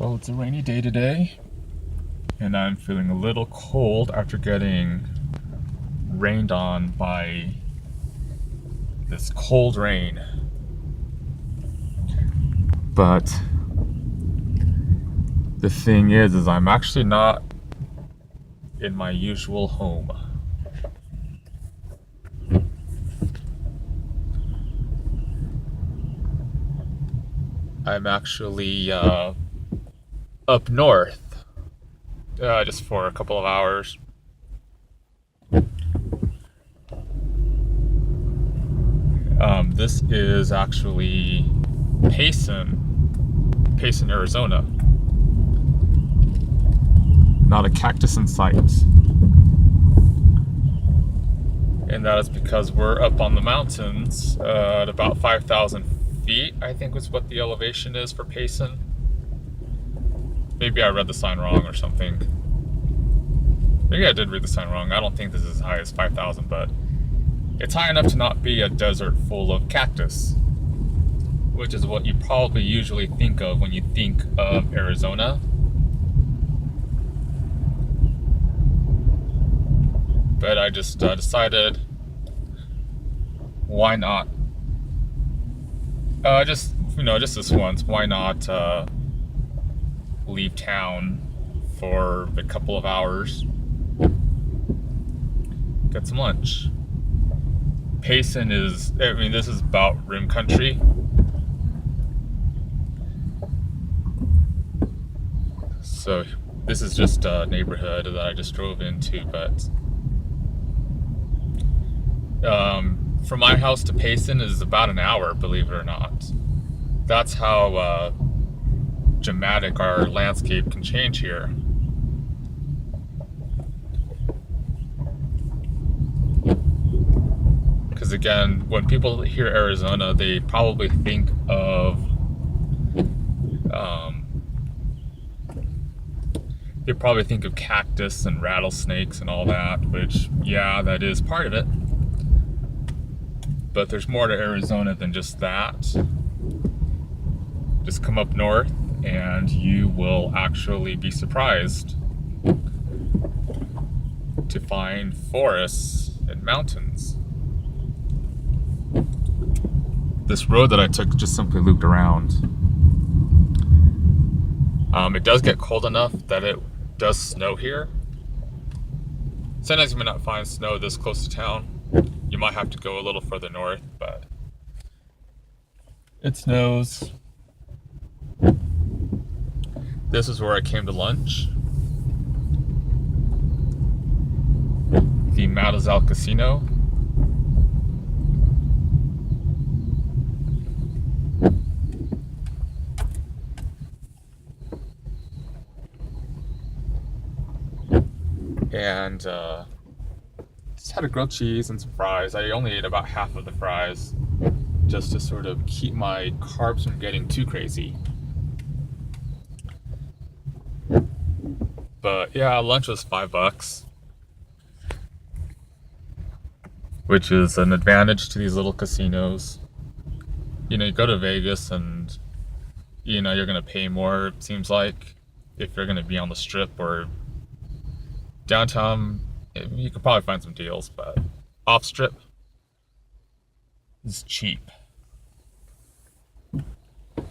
Well, it's a rainy day today, and I'm feeling a little cold after getting rained on by this cold rain. But the thing is I'm actually not in my usual home. I'm actually up north, just for a couple of hours. This is actually Payson, Arizona. Not a cactus in sight. And that is because we're up on the mountains at about 5,000 feet, I think was what the elevation is for Payson. Maybe I read the sign wrong or something. Maybe I did read the sign wrong. I don't think this is as high as 5,000, but it's high enough to not be a desert full of cactus, which is what you probably usually think of when you think of Arizona. But I just decided, why not? Just this once, why not leave town for a couple of hours, get some lunch. Payson is, this is about rim country. So this is just a neighborhood that I just drove into, but from my house to Payson is about an hour, believe it or not. That's how dramatic our landscape can change here. Because again, when people hear Arizona, they probably think of cactus and rattlesnakes and all that, which, yeah, that is part of it. But there's more to Arizona than just that. Just come up north and you will actually be surprised to find forests and mountains. This road that I took just simply looped around. It does get cold enough that it does snow here. Sometimes you may not find snow this close to town. You might have to go a little further north, but it snows. This is where I came to lunch. The Mazatzal Casino. And just had a grilled cheese and some fries. I only ate about half of the fries just to sort of keep my carbs from getting too crazy. But yeah, lunch was $5, which is an advantage to these little casinos. You go to Vegas and you're gonna pay more, it seems like, if you're gonna be on the Strip or downtown. You could probably find some deals, but off Strip is cheap,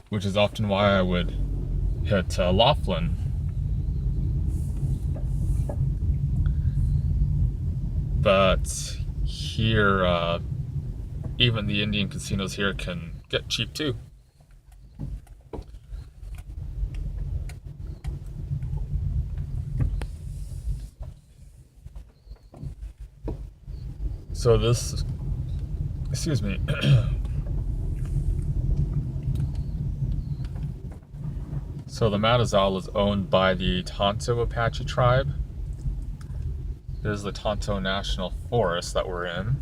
which is often why I would hit Laughlin. But here, even the Indian casinos here can get cheap too. So excuse me. So the Mazatzal is owned by the Tonto Apache tribe. This is the Tonto National Forest that we're in.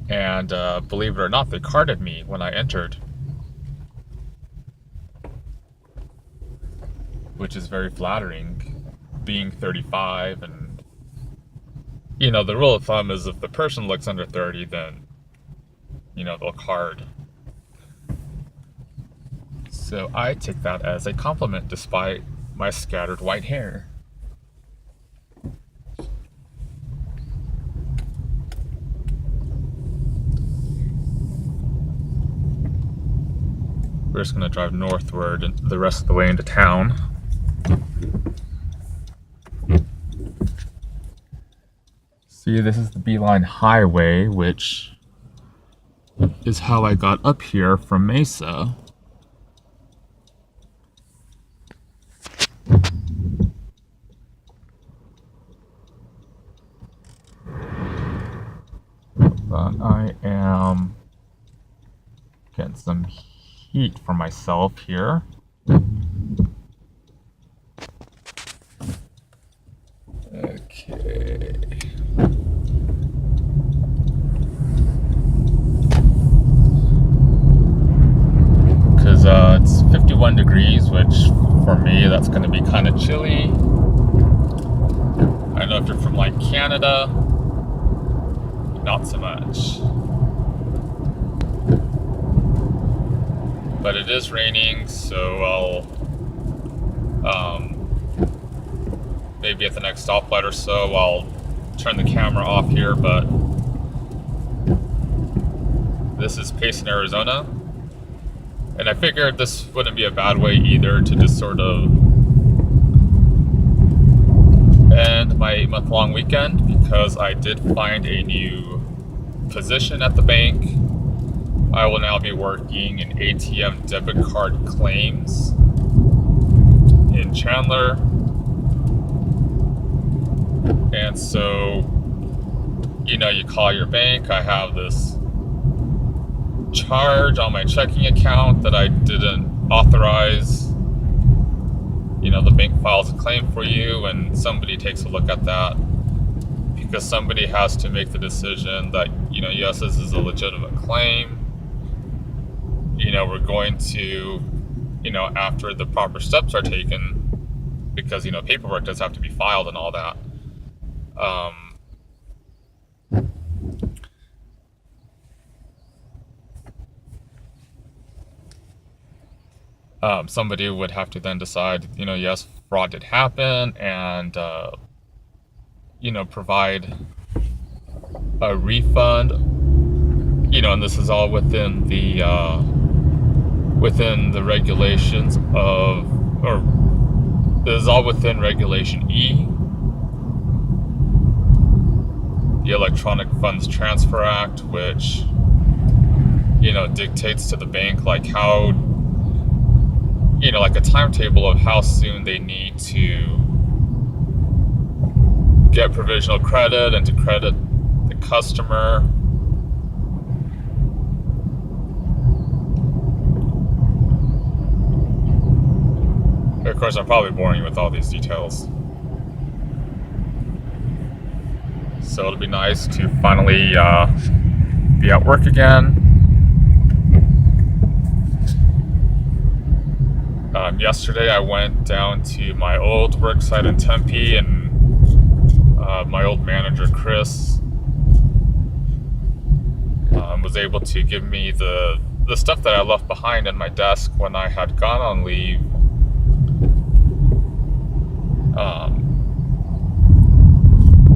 And believe it or not, they carded me when I entered, which is very flattering, being 35. And the rule of thumb is if the person looks under 30, then they'll card. So I take that as a compliment despite my scattered white hair. We're just going to drive northward and the rest of the way into town. See, this is the Beeline Highway, which is how I got up here from Mesa. But I am getting some heat for myself here. Okay. Because it's 51 degrees, which for me, that's going to be kind of chilly. I don't know if you're from like Canada, not so much. But it is raining, so I'll maybe at the next stoplight or so I'll turn the camera off here. But this is Payson, Arizona, and I figured this wouldn't be a bad way either to just sort of end my 8-month-long weekend, because I did find a new position at the bank. I will now be working in ATM debit card claims in Chandler. And so, you know, you call your bank. I have this charge on my checking account that I didn't authorize. You know, the bank files a claim for you, and somebody takes a look at that, because somebody has to make the decision that, you know, yes, this is a legitimate claim. You know, we're going to, you know, after the proper steps are taken, because, you know, paperwork does have to be filed and all that. Somebody would have to then decide, you know, yes, fraud did happen, and, you know, provide a refund, you know, and this is all within the regulations of, or this is all within Regulation E, the Electronic Funds Transfer Act, which, you know, dictates to the bank like how, you know, like a timetable of how soon they need to get provisional credit and to credit the customer. Of course, I'm probably boring you with all these details. So it'll be nice to finally be at work again. Yesterday I went down to my old work site in Tempe, and my old manager, Chris, was able to give me the stuff that I left behind in my desk when I had gone on leave.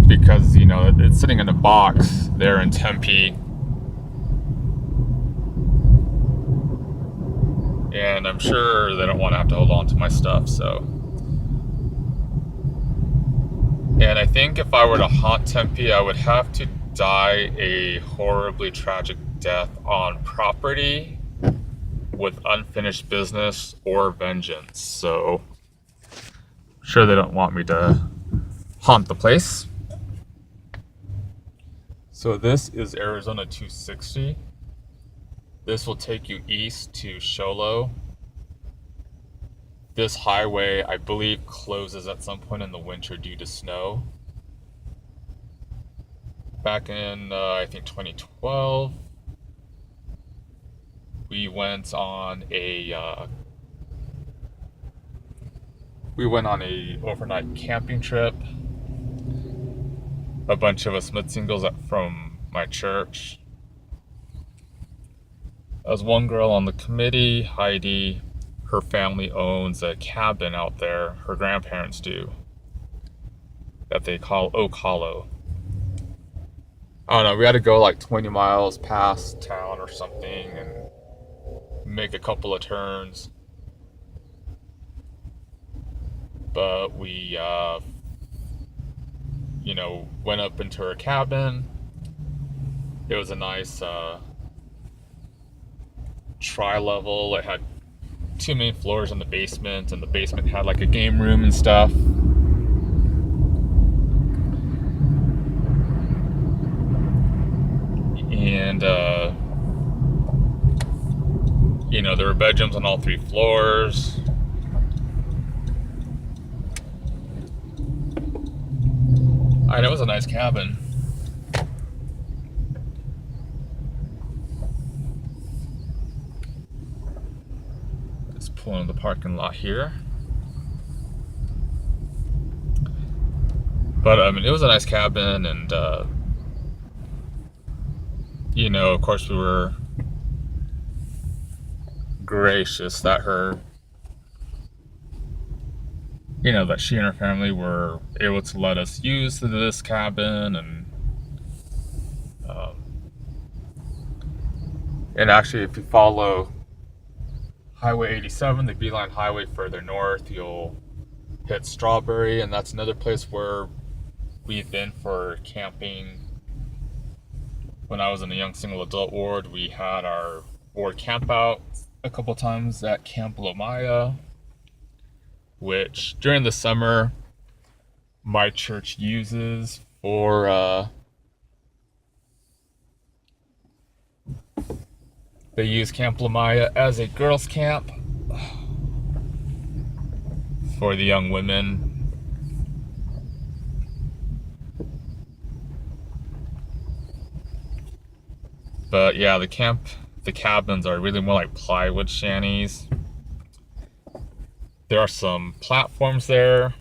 Because, you know, it's sitting in a box there in Tempe, and I'm sure they don't want to have to hold on to my stuff, so. And I think if I were to haunt Tempe, I would have to die a horribly tragic death on property with unfinished business or vengeance, so I'm sure they don't want me to haunt the place. So this is Arizona 260. This will take you east to Show Low. This highway, I believe, closes at some point in the winter due to snow. Back in, I think, 2012, we went on a overnight camping trip. A bunch of us mid-singles from my church. There was one girl on the committee, Heidi, her family owns a cabin out there, her grandparents do, that they call Oak Hollow. I don't know, we had to go like 20 miles past town or something and make a couple of turns. But we, went up into her cabin. It was a nice tri-level. It had two main floors in the basement, and the basement had like a game room and stuff. And there were bedrooms on all three floors. And it was a nice cabin. Let's pull into the parking lot here. But it was a nice cabin, and of course we were gracious that that she and her family were able to let us use this cabin, and actually if you follow Highway 87, the Beeline Highway further north, you'll hit Strawberry, and that's another place where we've been for camping. When I was in the young single adult ward, we had our ward camp out a couple times at Camp Lomaya, which during the summer my church uses for they use Camp Lomaya as a girls' camp for the young women. But yeah, the cabins are really more like plywood shanties. There are some platforms there,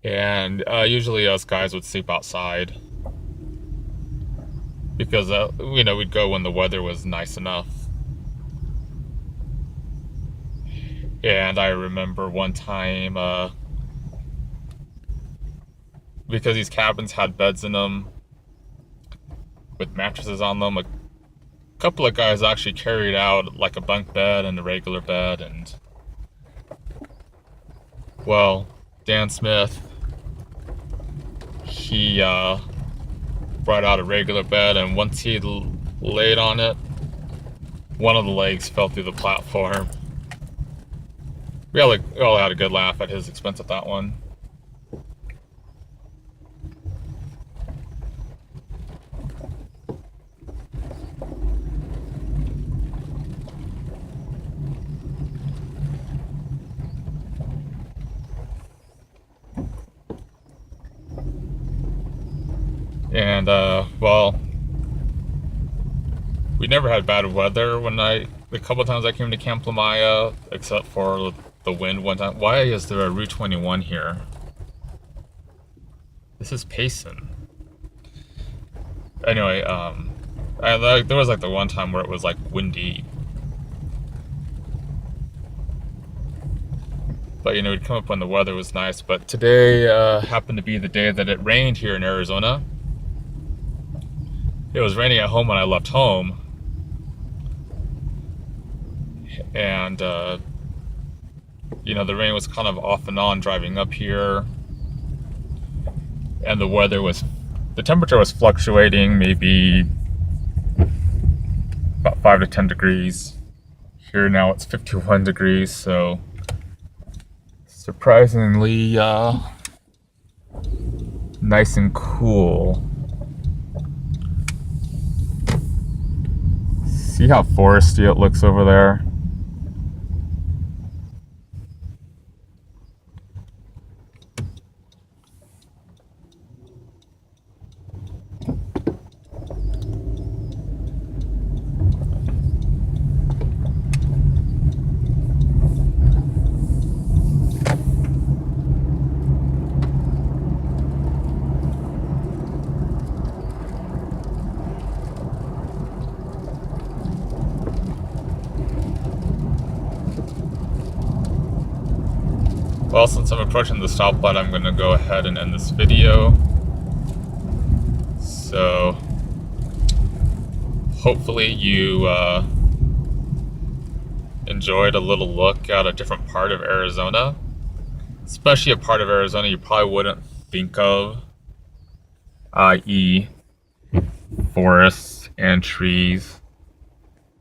and usually us guys would sleep outside because we'd go when the weather was nice enough. And I remember one time, because these cabins had beds in them with mattresses on them, a couple of guys actually carried out like a bunk bed and a regular bed, and Dan Smith, he brought out a regular bed, and once he laid on it, one of the legs fell through the platform. We all had a good laugh at his expense at that one. And we never had bad weather the couple of times I came to Camp Lomaya, except for the wind one time. Why is there a Route 21 here? This is Payson. Anyway, there was like the one time where it was like windy. But we'd come up when the weather was nice. But today happened to be the day that it rained here in Arizona. It was raining at home when I left home. And, the rain was kind of off and on driving up here. And the temperature was fluctuating, maybe about 5 to 10 degrees. Here now it's 51 degrees, so surprisingly nice and cool. See how foresty it looks over there? Well, since I'm approaching the stoplight, I'm going to go ahead and end this video. So, hopefully you enjoyed a little look at a different part of Arizona, especially a part of Arizona you probably wouldn't think of, i.e. forests and trees.